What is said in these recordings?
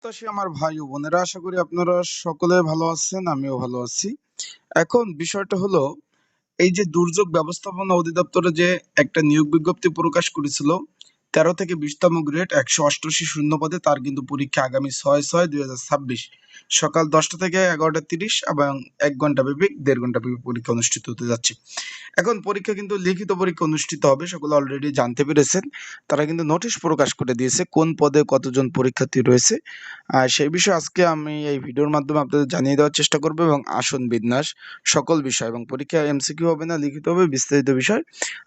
প্রত্যাশী আমার ভাই ও বোনেরা, আশা করি আপনারা সকলে ভালো আছেন, আমিও ভালো আছি। এখন বিষয়টা হলো, এই যে দুর্যোগ ব্যবস্থাপনা অধিদপ্তরে যে একটা নিয়োগ বিজ্ঞপ্তি প্রকাশ করেছিল 13 থেকে 20তম গ্রেড 188 শূন্য পদে, তার কিন্তু পরীক্ষা আগামী 6/6/2026 সকাল 10টা থেকে 11টা 30 এবং 1 ঘন্টা ব্যাপী 1.5 ঘন্টা ব্যাপী পরীক্ষা অনুষ্ঠিত হতে যাচ্ছে। এখন পরীক্ষা কিন্তু লিখিত পরীক্ষা অনুষ্ঠিত হবে, সকলে অলরেডি জানতে পেরেছেন। তারা কিন্তু নোটিশ প্রকাশ করে দিয়েছে কোন পদে কতজন পরীক্ষার্থী রয়েছে। সেই বিষয়ে আজকে আমি এই ভিডিওর মাধ্যমে আপনাদের জানিয়ে দেওয়ার চেষ্টা করব, এবং আসন বিন্যাস সকল বিষয় এবং পরীক্ষা এমসিকিউ হবে না লিখিত হবে, বিস্তারিত বিষয়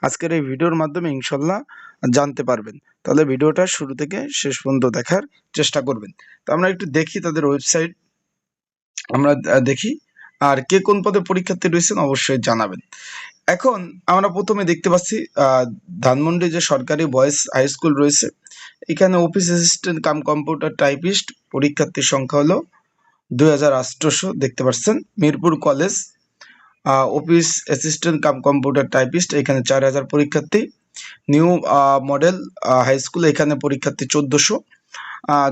আজকের এই ভিডিওর মাধ্যমে ইনশাল্লাহ জানতে পারবেন। তাহলে ভিডিওটা শুরু থেকে শেষ পর্যন্ত দেখার চেষ্টা করবেন। তো আমরা একটু দেখি তাদের ওয়েবসাইট, আমরা দেখি। আর কে কোন পদে পরীক্ষার্থী রয়েছেন অবশ্যই জানাবেন। এখন আমরা প্রথমে দেখতে পাচ্ছি ধানমন্ডি যে সরকারি বয়েজ হাই স্কুল রয়েছে, এখানে office assistant cum computer typist পরীক্ষার্থীর সংখ্যা হলো 2800 দেখতে পাচ্ছেন। Mirpur college office assistant cum computer typist, এখানে 4000 পরীক্ষার্থী। নিউ মডেল হাই স্কুল, এখানে পরীক্ষার্থী 1400।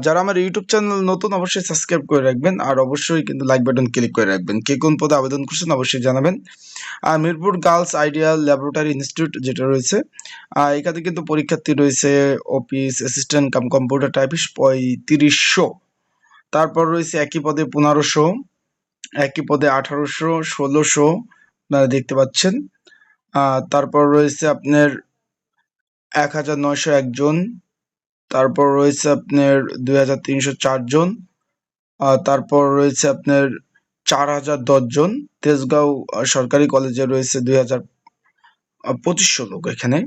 যারা আমার ইউটিউব চ্যানেল নতুন অবশ্যই সাবস্ক্রাইব করে রাখবেন, আর অবশ্যই কিন্তু লাইক বাটন ক্লিক করে রাখবেন। কে কোন পদে আবেদন করছেন অবশ্যই জানাবেন। আর Mirpur girls ideal laboratory institute যেটা রয়েছে, এখানে কিন্তু পরীক্ষার্থী রয়েছে office assistant cum computer typist 3500। তারপর রয়েছে একই পদে 1500, একই পদে 1800, 1600 আপনারা দেখতে পাচ্ছেন। তারপর রয়েছে আপনার 1901 জন। তারপর রয়েছে আপনার 2304 জন। তারপর রয়েছে আপনার 4010 জন। তেজগাঁও সরকারি কলেজে রয়েছে 2500 লোক এখানে।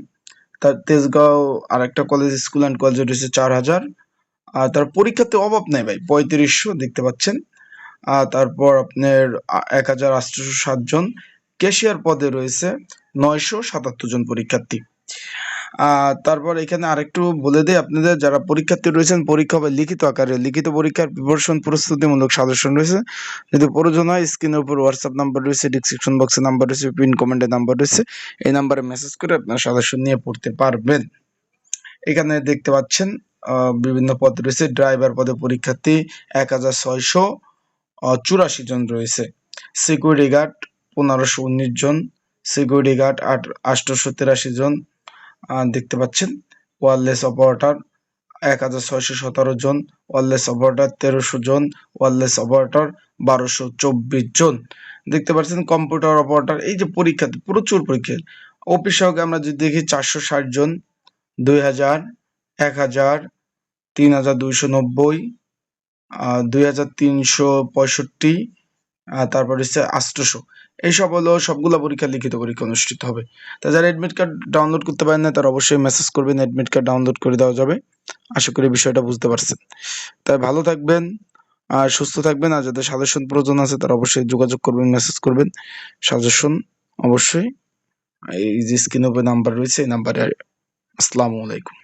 তার তেজগাঁও আর একটা কলেজ স্কুল অ্যান্ড কলেজে রয়েছে 4000। তার পরীক্ষাতে অভাব নেই ভাই, 3500 দেখতে পাচ্ছেন। তারপর আপনার 1807 জন। ক্যাশিয়ার পদে রয়েছে 977 জন পরীক্ষার্থী। তারপর এখানে আরেকটু বলে দেই আপনাদের, যারা পরীক্ষার্থী রয়েছেন পরীক্ষা হবে লিখিত আকারে। লিখিত পরীক্ষার প্রিপারেশন প্রস্তুতিমূলক সাজেশন রয়েছে, যদি প্রয়োজন হয় স্ক্রিনের উপর হোয়াটসঅ্যাপ নাম্বার রয়েছে, ডিসক্রিপশন বক্সে নাম্বার রয়েছে, পিন কমেন্টে নাম্বার রয়েছে, এই নাম্বারে মেসেজ করে আপনার সাজেশন নিয়ে পড়তে পারবেন। এখানে দেখতে পাচ্ছেন বিভিন্ন পদ রয়েছে। ড্রাইভার পদে পরীক্ষার্থী 1684 জন রয়েছে। সিকিউরিটি গার্ড 1519 জন। সিকিউরিটি গার্ড 883 জন দেখতে পাচ্ছেন। ওয়্যারলেস অপারেটর 1617 জন। ওয়্যারলেস অপারেটর 1300 জন। ওয়্যারলেস অপারেটর 1224 জন দেখতে পাচ্ছেন। কম্পিউটার অপারেটর, এই যে পরীক্ষাতে প্রচুর পরীক্ষা। অফিস সহকারে আমরা যদি দেখি 460 জন, 2000, 1000, 3290, 2365, তারপর হচ্ছে 800। এইসব হলো সবগুলো পরীক্ষা লিখিত পরীক্ষা অনুষ্ঠিত হবে। তা যারা অ্যাডমিট কার্ড ডাউনলোড করতে পারেন না তারা অবশ্যই মেসেজ করবেন, অ্যাডমিট কার্ড ডাউনলোড করে দেওয়া যাবে। আশা করি বিষয়টা বুঝতে পারছেন। তাই ভালো থাকবেন আর সুস্থ থাকবেন। আর যাদের সাজেশন প্রয়োজন আছে তারা অবশ্যই যোগাযোগ করবেন, মেসেজ করবেন। সাজেশন অবশ্যই এই যে স্ক্রিনে উপরে নাম্বার রয়েছে এই নাম্বারে। আসসালামু আলাইকুম।